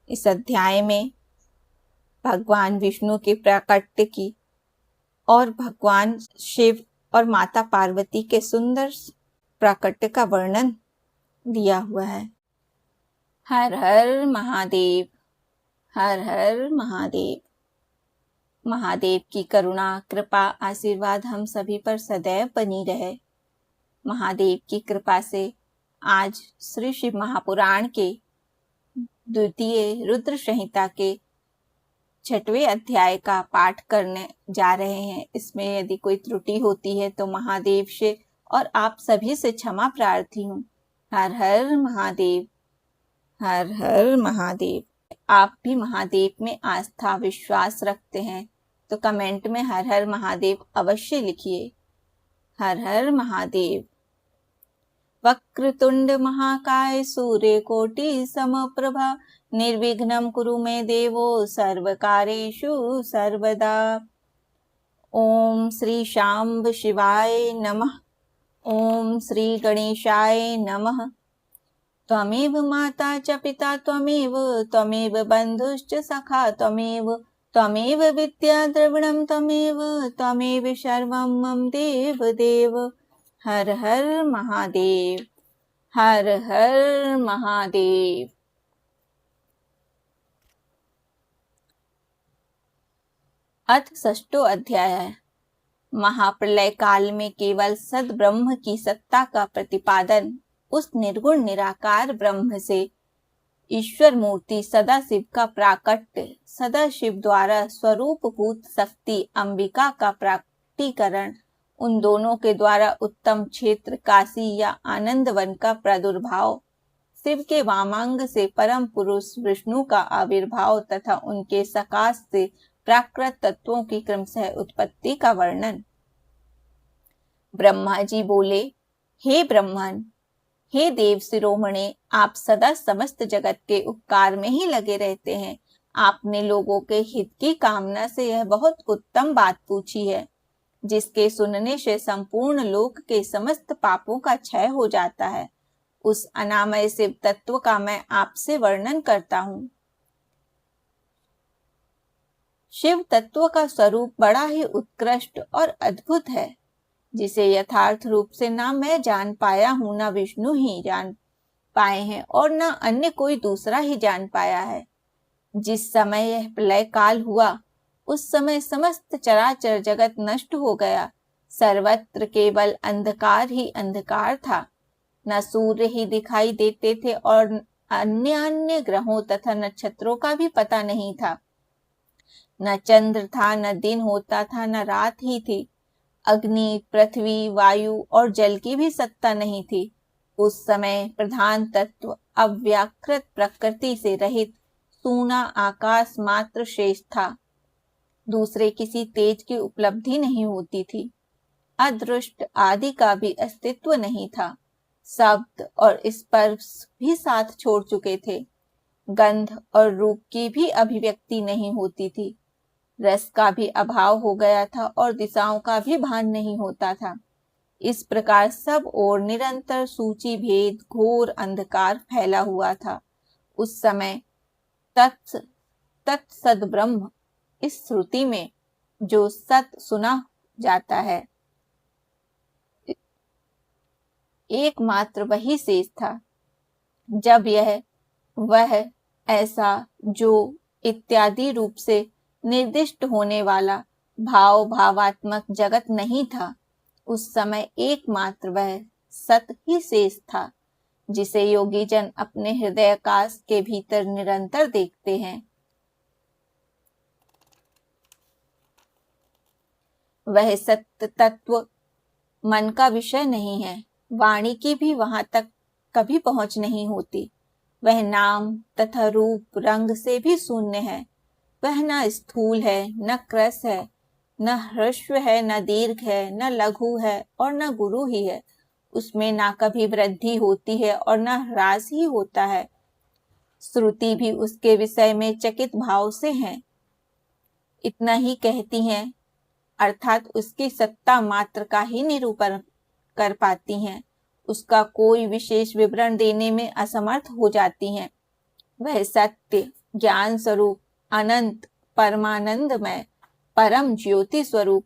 इस अध्याय में भगवान विष्णु के प्राकट्य की और भगवान शिव और माता पार्वती के सुंदर प्राकट्य का वर्णन दिया हुआ है। हर हर महादेव, हर हर महादेव। महादेव की करुणा, कृपा, आशीर्वाद हम सभी पर सदैव बनी रहे। महादेव की कृपा से आज श्री शिव महापुराण के द्वितीय रुद्र संहिता के 6वें अध्याय का पाठ करने जा रहे हैं। इसमें यदि कोई त्रुटि होती है तो महादेव से और आप सभी से क्षमा प्रार्थी हूँ। हर हर महादेव, हर हर महादेव। आप भी महादेव में आस्था विश्वास रखते हैं तो कमेंट में हर हर महादेव अवश्य लिखिए। हर हर महादेव। वक्रतुंड महाकाय सूर्यकोटि समप्रभा निर्विघ्नं कुरु मे देवो सर्वकार्येषु सर्वदा। ओम श्री शांब शिवाय नमः। ओम श्री गणेशाय नमः। त्वमेव माता च पिता त्वमेव बन्धुश्च सखा त्वमेव विद्या द्रविणं त्वमेव सर्वं मम देव। हर हर महादेव, हर हर महादेव। अथ 6वां अध्याय है। महाप्रलय काल में केवल सद ब्रह्म की सत्ता का प्रतिपादन, उस निर्गुण निराकार ब्रह्म से ईश्वर मूर्ति सदाशिव का प्राकट्य, सदाशिव द्वारा स्वरूपभूत शक्ति अंबिका का प्राकटीकरण, उन दोनों के द्वारा उत्तम क्षेत्र काशी या आनंदवन का प्रादुर्भाव, शिव के वामांग से परम पुरुष विष्णु का आविर्भाव तथा उनके सकाश से प्राकृत तत्वों की क्रमशः उत्पत्ति का वर्णन। ब्रह्मा जी बोले, हे ब्रह्मन, हे देव शिरोमणे, आप सदा समस्त जगत के उपकार में ही लगे रहते हैं। आपने लोगों के हित की कामना से यह बहुत उत्तम बात पूछी है, जिसके सुनने से संपूर्ण लोक के समस्त पापों का क्षय हो जाता है। उस अनामय शिव तत्व का मैं आपसे वर्णन करता हूँ। शिव तत्व का स्वरूप बड़ा ही उत्कृष्ट और अद्भुत है, जिसे यथार्थ रूप से ना मैं जान पाया हूँ, ना विष्णु ही जान पाए हैं और ना अन्य कोई दूसरा ही जान पाया है। जिस समय यह प्रलय काल हुआ, उस समय समस्त चराचर जगत नष्ट हो गया। सर्वत्र केवल अंधकार ही अंधकार था। न सूर्य ही दिखाई देते थे और अन्य ग्रहों तथा नक्षत्रों का भी पता नहीं था। न चंद्र था, न दिन होता था, न रात ही थी। अग्नि, पृथ्वी, वायु और जल की भी सत्ता नहीं थी। उस समय प्रधान तत्व अव्याकृत प्रकृति से रहित सूना आकाश मात्र शेष था। दूसरे किसी तेज की उपलब्धि नहीं होती थी। अदृष्ट आदि का भी अस्तित्व नहीं था। शब्द और स्पर्श भी साथ छोड़ चुके थे। गंध और रूप की भी अभिव्यक्ति नहीं होती थी। रस का भी अभाव हो गया था और दिशाओं का भी भान नहीं होता था। इस प्रकार सब ओर निरंतर सूची भेद घोर अंधकार फैला हुआ था। उस समय तत्सद ब्रह्म, इस श्रुति में जो सत सुना जाता है, एकमात्र वही शेष था। जब वह ऐसा जो इत्यादि रूप से निर्दिष्ट होने वाला भावात्मक जगत नहीं था, उस समय एकमात्र वह सत ही शेष था, जिसे योगी जन अपने हृदयाकाश के भीतर निरंतर देखते हैं। वह सत्य तत्व मन का विषय नहीं है। वाणी की भी वहां तक कभी पहुंच नहीं होती। वह नाम तथा रूप रंग से भी शून्य है। वह न स्थूल है, न क्रस है, न ह्रस्व है, न दीर्घ है, न लघु है और न गुरु ही है। उसमें ना कभी वृद्धि होती है और न ह्रास ही होता है। श्रुति भी उसके विषय में चकित भाव से है। इतना ही कहती हैं, अर्थात उसकी सत्ता मात्र का ही निरूपण कर पाती हैं। उसका कोई विशेष विवरण देने में असमर्थ हो जाती हैं। वह सत्य ज्ञान स्वरूप, अनंत, परमानंदमय, परम ज्योति स्वरूप,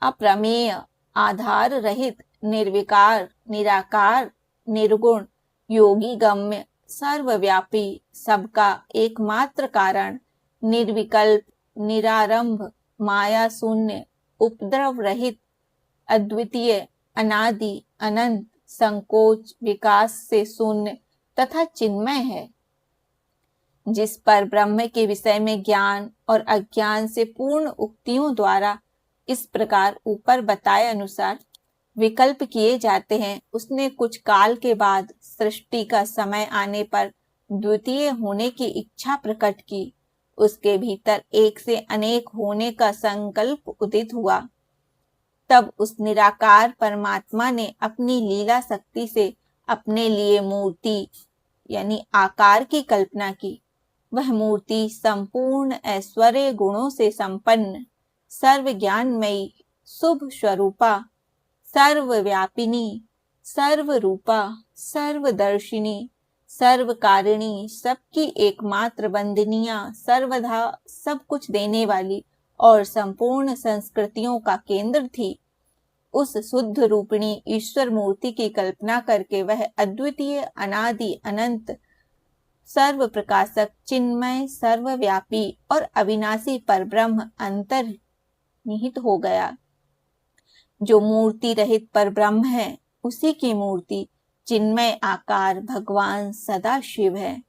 अप्रमेय, आधार रहित, निर्विकार, निराकार, निर्गुण, योगी गम्य, सर्वव्यापी, सबका एकमात्र कारण, निर्विकल्प, निरारंभ, माया शून्य, उपद्रव रहित, अद्वितीय, अनादि, अनंत, संकोच विकास से शून्य तथा चिन्मय है। जिस पर ब्रह्म के विषय में ज्ञान और अज्ञान से पूर्ण उक्तियों द्वारा इस प्रकार ऊपर बताए अनुसार विकल्प किए जाते हैं, उसने कुछ काल के बाद सृष्टि का समय आने पर द्वितीय होने की इच्छा प्रकट की। उसके भीतर एक से अनेक होने का संकल्प उदित हुआ। तब उस निराकार परमात्मा ने अपनी लीला शक्ति से अपने लिए मूर्ति यानी आकार की कल्पना की। वह मूर्ति संपूर्ण ऐश्वर्य गुणों से संपन्न, सर्व ज्ञानमयी, शुभ स्वरूपा, सर्वव्यापिनी, सर्वरूपा, सर्वदर्शिनी, सर्वकारिणी, सबकी एकमात्र वंदनीय, सर्वदा सब कुछ देने वाली और संपूर्ण संस्कृतियों का केंद्र थी। उस शुद्ध रूपिणी ईश्वर मूर्ति की कल्पना करके वह अद्वितीय, अनादि, अनंत, सर्व प्रकाशक, चिन्मय, सर्वव्यापी और अविनाशी परब्रह्म अंतर्निहित हो गया। जो मूर्ति रहित परब्रह्म है, उसी की मूर्ति चिन्मय आकार भगवान सदा शिव है।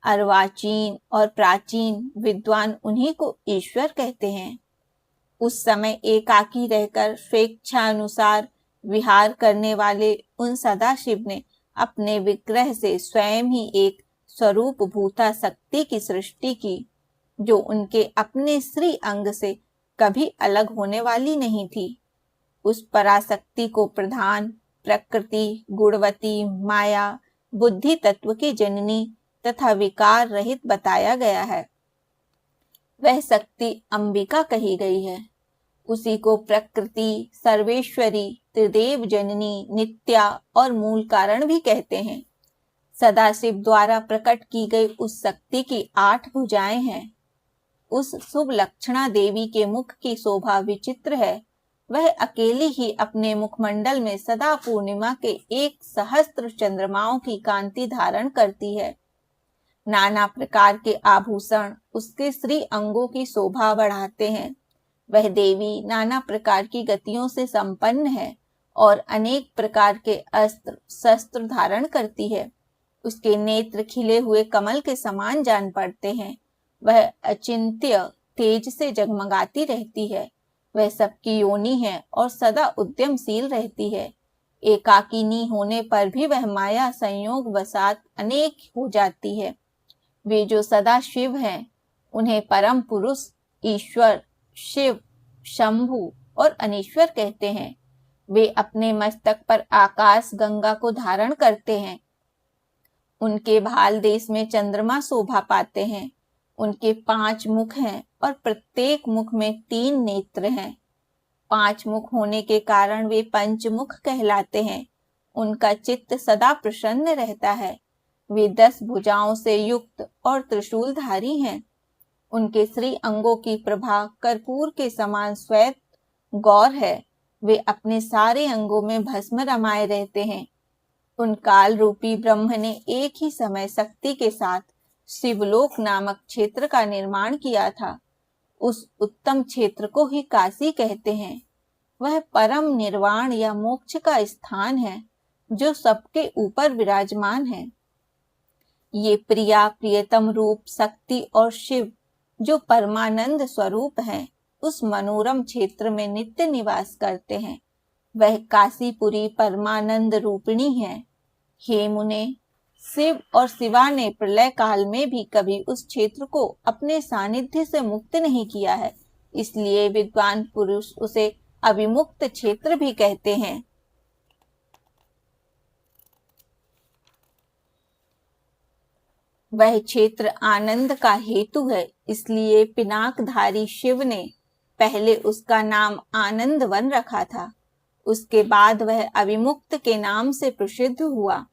अर्वाचीन और प्राचीन विद्वान उन्हीं को ईश्वर कहते हैं। उस समय एकाकी रहकर स्वेच्छानुसार विहार करने वाले उन सदाशिव ने अपने विग्रह से स्वयं ही एक स्वरूप भूता शक्ति की सृष्टि की, जो उनके अपने श्री अंग से कभी अलग होने वाली नहीं थी। उस पराशक्ति को प्रधान, प्रकृति, गुणवती, माया, बुद्धि तत्व की जननी तथा विकार रहित बताया गया है। वह शक्ति अंबिका कही गई है। उसी को प्रकृति, सर्वेश्वरी, त्रिदेव जननी, नित्या और मूल कारण भी कहते हैं। सदाशिव द्वारा प्रकट की गई उस शक्ति की 8 भुजाएं हैं। उस शुभ लक्षणा देवी के मुख की शोभा विचित्र है। वह अकेली ही अपने मुखमंडल में सदा पूर्णिमा के 1 सहस्त्र चंद्रमाओं की कांति धारण करती है। नाना प्रकार के आभूषण उसके श्री अंगों की शोभा बढ़ाते हैं। वह देवी नाना प्रकार की गतियों से संपन्न है और अनेक प्रकार के अस्त्र शस्त्र धारण करती है। उसके नेत्र खिले हुए कमल के समान जान पड़ते हैं। वह अचिंत्य तेज से जगमगाती रहती है। वह सबकी योनि है और सदा उद्यमशील रहती है। एकाकिनी होने पर भी वह माया संयोग वसात अनेक हो जाती है। वे जो सदा शिव हैं, उन्हें परम पुरुष, ईश्वर, शिव, शंभु और अनीश्वर कहते हैं। वे अपने मस्तक पर आकाश गंगा को धारण करते हैं। उनके भाल देश में चंद्रमा शोभा पाते हैं। उनके 5 मुख हैं और प्रत्येक मुख में 3 नेत्र हैं। 5 मुख होने के कारण वे पंचमुख कहलाते हैं। उनका चित्त सदा प्रसन्न रहता है। वे 10 भुजाओं से युक्त और त्रिशूलधारी हैं। उनके श्री अंगों की प्रभा कर्पूर के समान श्वेत गौर है। वे अपने सारे अंगों में भस्म रमाए रहते हैं। उन काल रूपी ब्रह्म ने एक ही समय शक्ति के साथ शिवलोक नामक क्षेत्र का निर्माण किया था। उस उत्तम क्षेत्र को ही काशी कहते हैं। वह परम निर्वाण या मोक्ष का स्थान है, जो सबके ऊपर विराजमान है। ये प्रिया प्रियतम रूप शक्ति और शिव, जो परमानंद स्वरूप हैं, उस मनोरम क्षेत्र में नित्य निवास करते हैं। वह काशीपुरी परमानंद रूपिणी है। हे मुने, शिव और शिवा ने प्रलय काल में भी कभी उस क्षेत्र को अपने सानिध्य से मुक्त नहीं किया है। इसलिए विद्वान पुरुष उसे अविमुक्त क्षेत्र भी कहते हैं। वह क्षेत्र आनंद का हेतु है। इसलिए पिनाकधारी शिव ने पहले उसका नाम आनंद वन रखा था। उसके बाद वह अविमुक्त के नाम से प्रसिद्ध हुआ।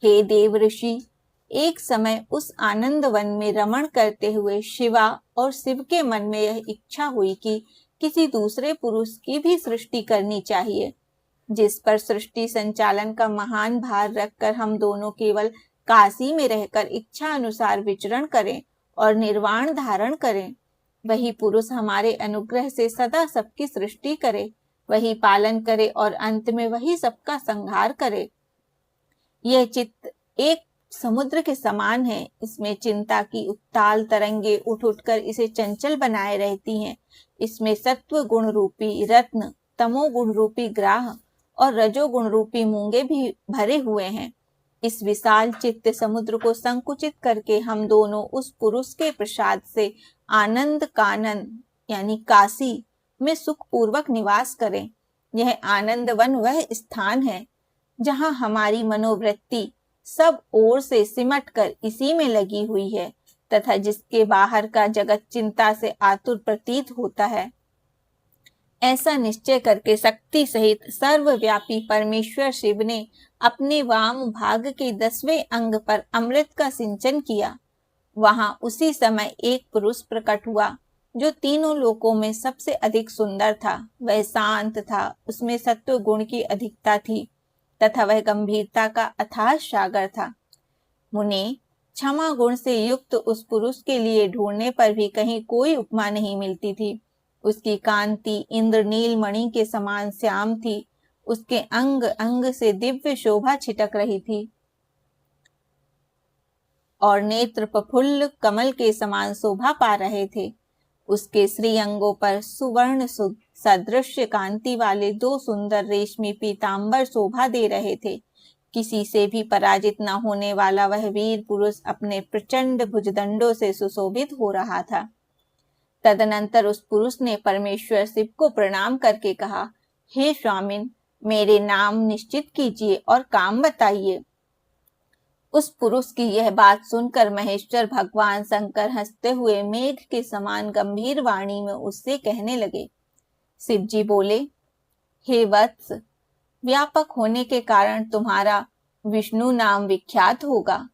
हे देव ऋषि, एक समय उस आनंद वन में रमण करते हुए शिवा और शिव के मन में यह इच्छा हुई कि किसी दूसरे पुरुष की भी सृष्टि करनी चाहिए, जिस पर सृष्टि संचालन का महान भार रखकर हम दोनों केवल काशी में रहकर इच्छा अनुसार विचरण करें और निर्वाण धारण करें। वही पुरुष हमारे अनुग्रह से सदा सबकी सृष्टि करे, वही पालन करे और अंत में वही सबका संहार करे। यह चित्त एक समुद्र के समान है, इसमें चिंता की उत्ताल तरंगे उठ उठकर इसे चंचल बनाए रहती हैं। इसमें सत्व गुण रूपी रत्न, तमो गुण रूपी ग्राह और रजोगुण रूपी मूंगे भी भरे हुए हैं। इस विशाल चित्त समुद्र को संकुचित करके हम दोनों उस पुरुष के प्रसाद से आनंद कानन यानी काशी में सुख पूर्वक निवास करें। यह आनंद वन वह स्थान है जहां हमारी मनोवृत्ति सब ओर से सिमट कर इसी में लगी हुई है तथा जिसके बाहर का जगत चिंता से आतुर प्रतीत होता है। ऐसा निश्चय करके शक्ति सहित सर्वव्यापी परमेश्वर शिव ने अपने वाम भाग के 10वें अंग पर अमृत का सिंचन किया। वहां उसी समय एक पुरुष प्रकट हुआ जो तीनों लोकों में सबसे अधिक सुंदर था। वह शांत था, उसमें सत्व गुण की अधिकता थी तथा वह गंभीरता का अथाह सागर था। मुने, क्षमा गुण से युक्त उस पुरुष के लिए ढूंढने पर भी कहीं कोई उपमा नहीं मिलती थी। उसकी कांति इंद्रनील मणि के समान श्याम थी। उसके अंग अंग से दिव्य शोभा छिटक रही थी और नेत्र प्रफुल्ल कमल के समान शोभा पा रहे थे। उसके श्री अंगों पर सुवर्ण सदृश कांति वाले 2 सुंदर रेशमी पीतांबर शोभा दे रहे थे। किसी से भी पराजित न होने वाला वह वीर पुरुष अपने प्रचंड भुजदंडों से सुशोभित हो रहा था। तदनंतर उस पुरुष ने परमेश्वर शिव को प्रणाम करके कहा, हे स्वामिन, मेरे नाम निश्चित कीजिए और काम बताइए। उस पुरुष की यह बात सुनकर महेश्वर भगवान शंकर हंसते हुए मेघ के समान गंभीर वाणी में उससे कहने लगे। शिव जी बोले, हे वत्स, व्यापक होने के कारण तुम्हारा विष्णु नाम विख्यात होगा।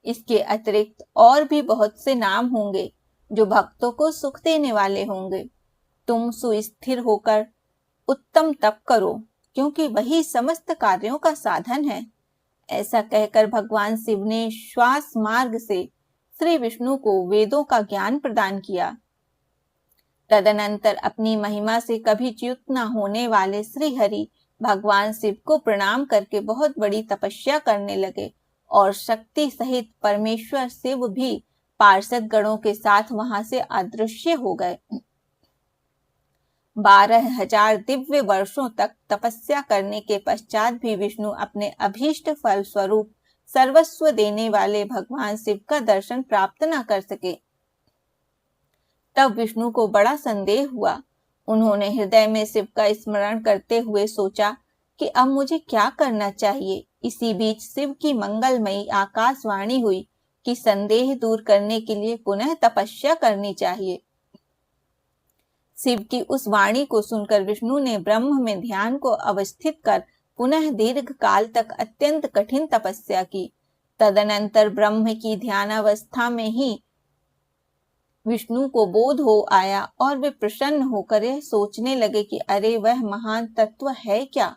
इसके अतिरिक्त और भी बहुत से नाम होंगे जो भक्तों को सुख देने वाले होंगे। तुम सुस्थिर होकर उत्तम तप करो, क्योंकि वही समस्त कार्यों का साधन है। ऐसा कहकर भगवान शिव ने श्वास मार्ग से श्री विष्णु को वेदों का ज्ञान प्रदान किया। तदनंतर अपनी महिमा से कभी च्युत न होने वाले श्री हरि भगवान शिव को प्रणाम करके बहुत बड़ी तपस्या करने लगे और शक्ति सहित परमेश्वर शिव भी पार्षद गणों के साथ वहां से अदृश्य हो गए। 12,000 दिव्य वर्षों तक तपस्या करने के पश्चात भी विष्णु अपने अभीष्ट फल स्वरूप सर्वस्व देने वाले भगवान शिव का दर्शन प्राप्त न कर सके। तब विष्णु को बड़ा संदेह हुआ। उन्होंने हृदय में शिव का स्मरण करते हुए सोचा कि अब मुझे क्या करना चाहिए। इसी बीच शिव की मंगलमयी आकाशवाणी हुई कि संदेह दूर करने के लिए पुनः तपस्या करनी चाहिए। शिव की उस वाणी को सुनकर विष्णु ने ब्रह्म में ध्यान को अवस्थित कर पुनः दीर्घ काल तक अत्यंत कठिन तपस्या की। तदनंतर ब्रह्म की ध्यानावस्था में ही विष्णु को बोध हो आया और वे प्रसन्न होकर यह सोचने लगे कि अरे वह महान तत्व है क्या।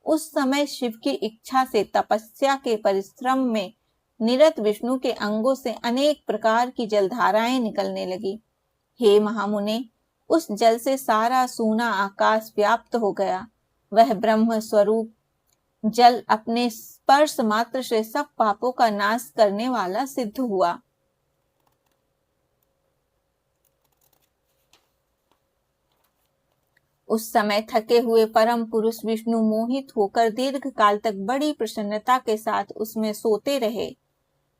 उस समय शिव की इच्छा से तपस्या के परिश्रम में निरत विष्णु के अंगों से अनेक प्रकार की जलधाराएं निकलने लगी। हे महामुने, उस जल से सारा सूना आकाश व्याप्त हो गया। वह ब्रह्म स्वरूप जल अपने स्पर्श मात्र से सब पापों का नाश करने वाला सिद्ध हुआ। उस समय थके हुए परम पुरुष विष्णु मोहित होकर दीर्घ काल तक बड़ी प्रसन्नता के साथ उसमें सोते रहे।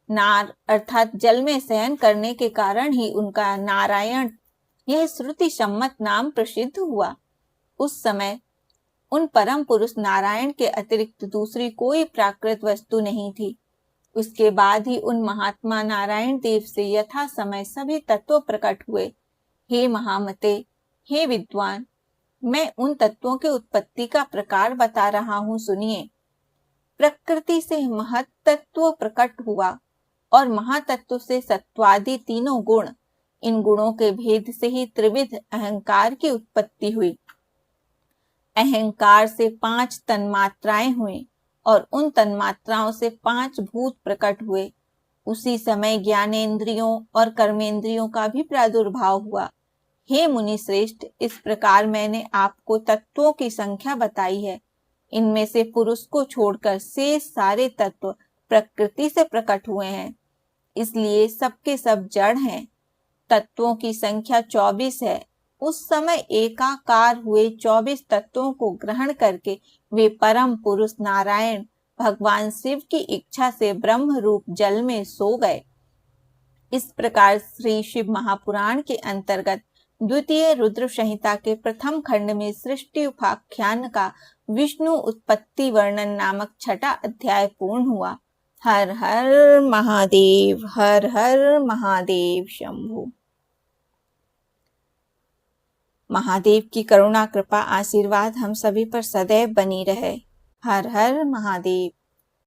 नार अर्थात जल में शयन करने के कारण ही उनका नारायण यह श्रुति सम्मत नाम प्रसिद्ध हुआ। उस समय उन परम पुरुष नारायण के अतिरिक्त दूसरी कोई प्राकृत वस्तु नहीं थी। उसके बाद ही उन महात्मा नारायण देव से यथा समय सभी तत्व प्रकट हुए। हे महामते, हे विद्वान, मैं उन तत्वों के उत्पत्ति का प्रकार बता रहा हूं, सुनिए। प्रकृति से महत तत्व प्रकट हुआ। और महातत्व से सत्वादि तीनों गुण। इन गुणों के भेद से ही त्रिविध अहंकार की उत्पत्ति हुई। अहंकार से 5 तन्मात्राएं हुई और उन तन्मात्राओं से 5 भूत प्रकट हुए। उसी समय ज्ञानेंद्रियों और कर्मेंद्रियों का भी प्रादुर्भाव हुआ। हे मुनि श्रेष्ठ, इस प्रकार मैंने आपको तत्वों की संख्या बताई है। इनमें से पुरुष को छोड़कर शेष सारे तत्व प्रकृति से प्रकट हुए हैं, इसलिए सबके सब जड़ हैं। तत्वों की संख्या 24 है। उस समय एकाकार हुए 24 तत्वों को ग्रहण करके वे परम पुरुष नारायण भगवान शिव की इच्छा से ब्रह्म रूप जल में सो गए। इस प्रकार श्री शिव महापुराण के अंतर्गत द्वितीय रुद्र संहिता के प्रथम खंड में सृष्टि उपाख्यान का विष्णु उत्पत्ति वर्णन नामक 6वां अध्याय पूर्ण हुआ। हर हर महादेव, हर हर महादेव शंभु। महादेव की करुणा, कृपा, आशीर्वाद हम सभी पर सदैव बनी रहे। हर हर महादेव।